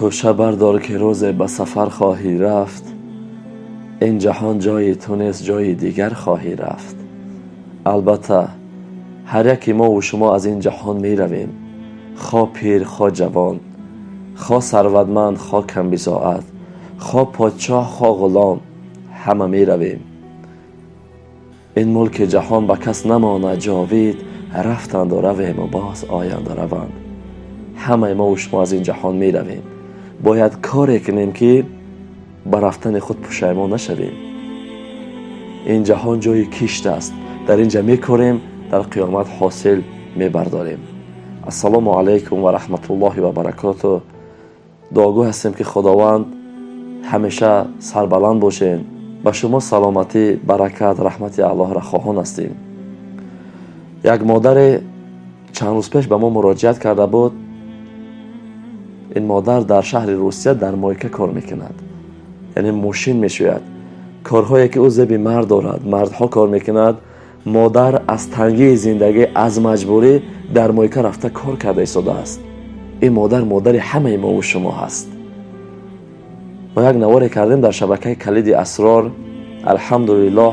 توشه بردار که روز به سفر خواهی رفت. این جهان جای تو نیست، جای دیگر خواهی رفت. البته هر یکی ما و شما از این جهان می رویم، خواه پیر خواه جوان، خواه ثروتمند خواه کم بضاعت، خواه پادشاه خواه غلام، همه می رویم. این ملک جهان به کس نماند جاوید، رفتند و رویم و باز آیند و روند. همه ما و شما از این جهان می رویم. باید کاری کنیم که به رفتن خود پشیمان نشویم. این جهان جای کشت است، در اینجا می کاریم، در قیامت حاصل می برداریم. السلام علیکم و رحمت الله و برکاته. دعاگو هستیم که خداوند همیشه سربلند باشین. با شما سلامتی، برکت، رحمت الله را خواهان هستیم. یک مادر چند روز پیش به ما مراجعت کرده بود. این مادر در شهر روسیه در مایکه کار میکند، یعنی ماشین میشوید. کارهایی که او زبی مرد دارد، مردها کار میکند. مادر از تنگی زندگی، از مجبوری در مایکه رفته کار کرده ایستاده است. این مادر همه ما و شما هست. ما یک نواری کردیم در شبکه کلید اسرار. الحمدلله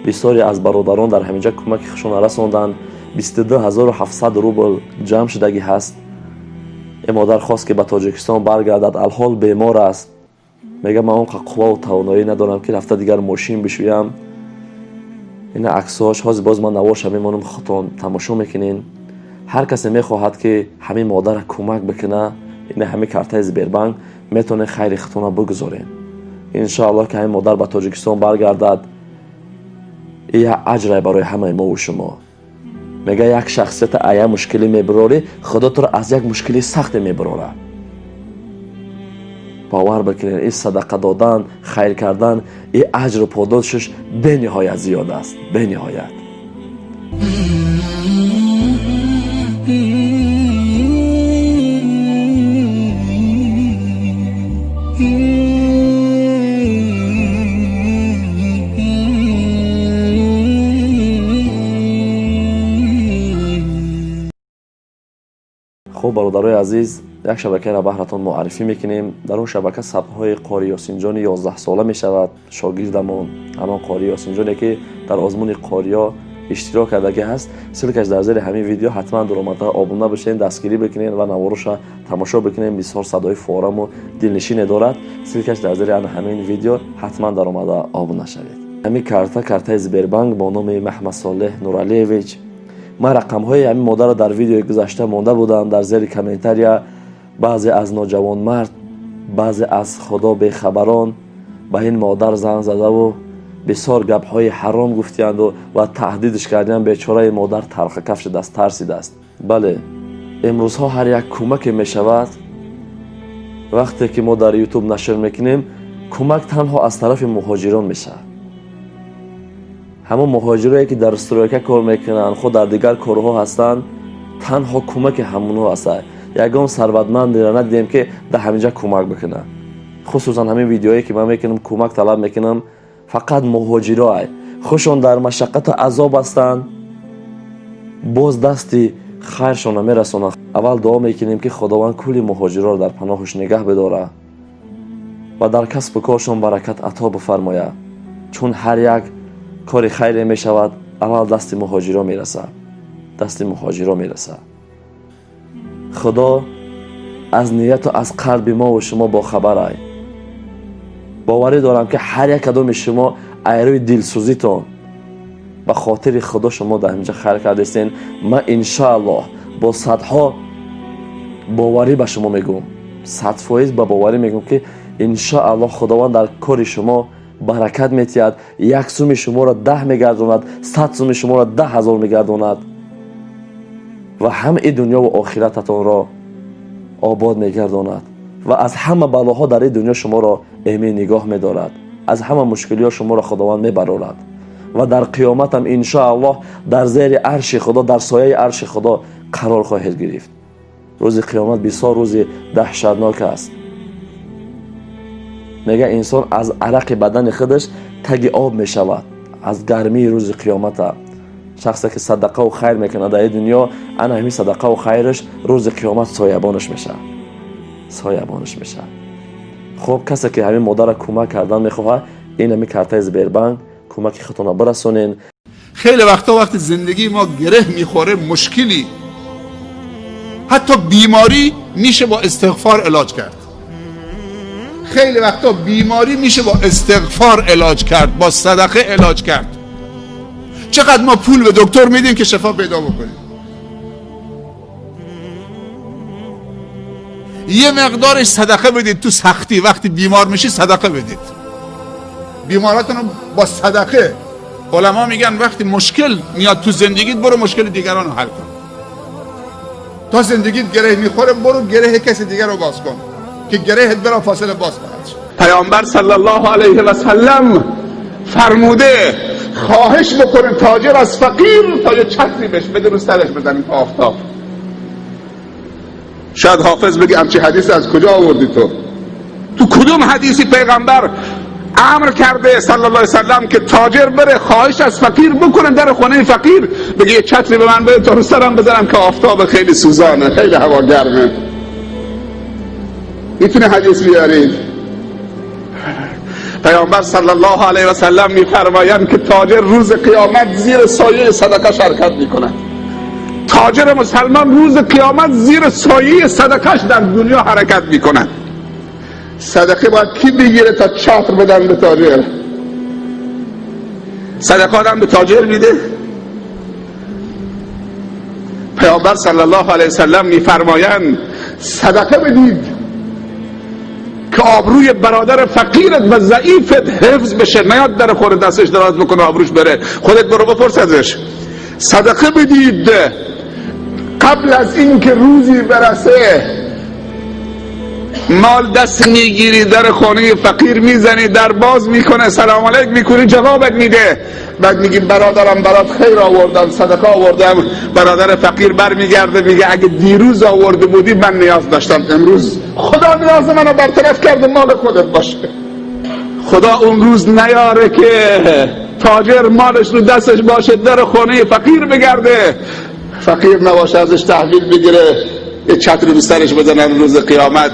بسیاری از برادران در همینجا کمک خودشون رساندند. 22700 روبل جمع شدگی هست. این مادر خواست که به تاجیکستان برگردد، الحال بیمار است. میگه من اونقدر قوا و توانایی ندارم که رفته دیگر ماشین بشویم. این عکساش هاز باز من نوارش میمونم خودتون تماشا میکنین. هر کسی میخواهد که همین مادر کمک بکنه، این همین کارت سبربانک میتونه خیر خودتون بگذارین. ان شاء الله که همین مادر به تاجیکستان برگردد، این اجر برای همه ما و شما. میگه یک شخصیت ایا مشکلی میبره، خدا تو را از یک مشکلی سخت میبره. باور بکنین این صدقه دادن، خیر کردن، این اجر و پاداشش به نهایت زیاد است، به نهایت. خب برادرای عزیز، یک شبکه را بهراتون معرفی میکنیم. در اون شبکه صفحه قاری یاسین 11 ساله میشود. شاگردمون همان قاری یاسین که در آزمون قاریا اشتراک کردگی هست. سلکش در زیر همین ویدیو حتما در اومده آبونه بشین، دستگیری بکنین و نوارش تماشا بکنین. بسیار صدای فارم و دلنشین دارد. سلکش در زیر همین ویدیو حتما در اومده آبونه شوید. همین کارت سبربانک با نام محمد صالح نورعلیویچ. من رقم های همین مادر را در ویدیو گذشته مونده بودم. در زیر کامنتاریا بعضی از نوجوان مرد، بعضی از خدا بخبران به این مادر زنگ زده و بسیار گپ های حرام گفتند و تهدیدش کردند. بیچاره مادر تلخ کفش دست ترسیده است. بله، امروزها هر یک کمک می شود. وقتی که ما در یوتیوب نشر میکنیم، کمک تنها از طرف مهاجران میشه. همون مهاجرایی که در استرالیا کار میکنن، خود در دیگر کارها هستند، تنها کمک همونها هست. یگان ثروتمند را ندیدیم که در همینجا کمک بکنه. خصوصا همین ویدیوهایی که من میکنم کمک طلب میکنم، فقط مهاجرای خوشون در مشقت و عذاب هستند، باز دستی خیرشون میرسونن. اول دعا میکنیم که خداوند کلی مهاجرا را در پناهش نگه بداره و در کسب و کارشون برکت عطا بفرماید. چون هر یک کاری خیری می شود اول دست مهاجرا میرسه. خدا از نیت و از قلب ما و شما با خبر. باوری دارم که هر یک کدام شما ایروی دلسوزیتون به خاطر خدا شما در اینجا خیر کردین. من ان شاء الله با صدها باوری به شما میگم، 100% با باوری میگم که ان شاء الله خداوند در کار شما برکت میتید. 1 سوم شما را 10 میگردوند، 100 سوم شما را 10,000 میگردوند و همه دنیا و آخرتتان را آباد میگرداند و از همه بلاها در این دنیا شما را امین نگاه میدارد. از همه مشکلات شما را خداوند میبرارد و در قیامت هم ان شاء الله در زیر عرش خدا، در سایه عرش خدا قرار خواهید گرفت. روز قیامت بسیار روز دهشتناک است. میگه انسان از عرق بدن خودش تگ آب میشود از گرمی روز قیامت. شخصی که صدقه و خیر میکنه در دنیا، انا همین صدقه و خیرش روز قیامت سایبانش میشه. سایبانش میشه. خب کسی که همین مادر کمک کردن میخواه، این همی کارتای زبیربنک کمک خودتون برسونین. خیلی وقت زندگی ما گره میخوره، مشکلی، حتی بیماری میشه با استغفار علاج کرد. خیلی وقتا بیماری میشه با استغفار علاج کرد، با صدقه علاج کرد. چقدر ما پول به دکتر میدیم که شفا پیدا بکنیم. یه مقدارش صدقه بدید تو سختی، وقتی بیمار میشی صدقه بدید. بیماراتون رو با صدقه، علما میگن وقتی مشکل میاد تو زندگیت برو مشکل دیگران رو حل کن. تا زندگیت گره میخوره برو گره کسی دیگر رو باز کن که گرهت برا فاصله باز خواهد شد. پیامبر صلی الله علیه و سلم فرموده خواهش بکنه تاجر از فقیر تا یه چتری بهش بده رو سرش بزنیم تا آفتاب. شاید حافظ بگی همچی حدیث از کجا آوردی تو کدوم حدیثی پیغمبر امر کرده صلی الله علیه وسلم که تاجر بره خواهش از فقیر بکنه در خونه فقیر بگه یه چتری به من بده تا رو سرم بزنم که آفتاب خیلی سوزانه، خیلی هوا گرمه؟ میتونه حدیث بیارید؟ پیامبر صلی الله علیه وسلم میفرمایند که تاجر روز قیامت زیر سایه صدقه شرکت میکنه. تاجر مسلمان روز قیامت زیر سایه صدقهش در دنیا حرکت میکنه. صدقه باید کی بگیره تا چتر بدن به تاجر؟ صدقه آدم به تاجر میده؟ پیامبر صلی الله علیه وسلم میفرمایند صدقه بدید که آبروی برادر فقیرت و ضعیفت حفظ بشه، نیاد در خور دستش دراز بکنه آبروش بره. خودت برو بپرس ازش. صدقه بدید قبل از این که روزی برسه مال دست میگیری در خانه فقیر میزنی، در باز میکنه، سلام علیک میکنی، جوابت میده، بعد میگی برادرم برات خیر آوردم، صدقه آوردم. برادر فقیر برمیگرده میگه اگه دیروز آورده بودی من نیاز داشتم، امروز خدا نیاز منو برطرف کرده، مال خودت باشه. خدا اون روز نیاره که تاجر مالش رو دستش باشه در خانه فقیر بگرده، فقیر نباشه ازش تحویل بگیره، یه چتری به سرش بزنن روز قیامت.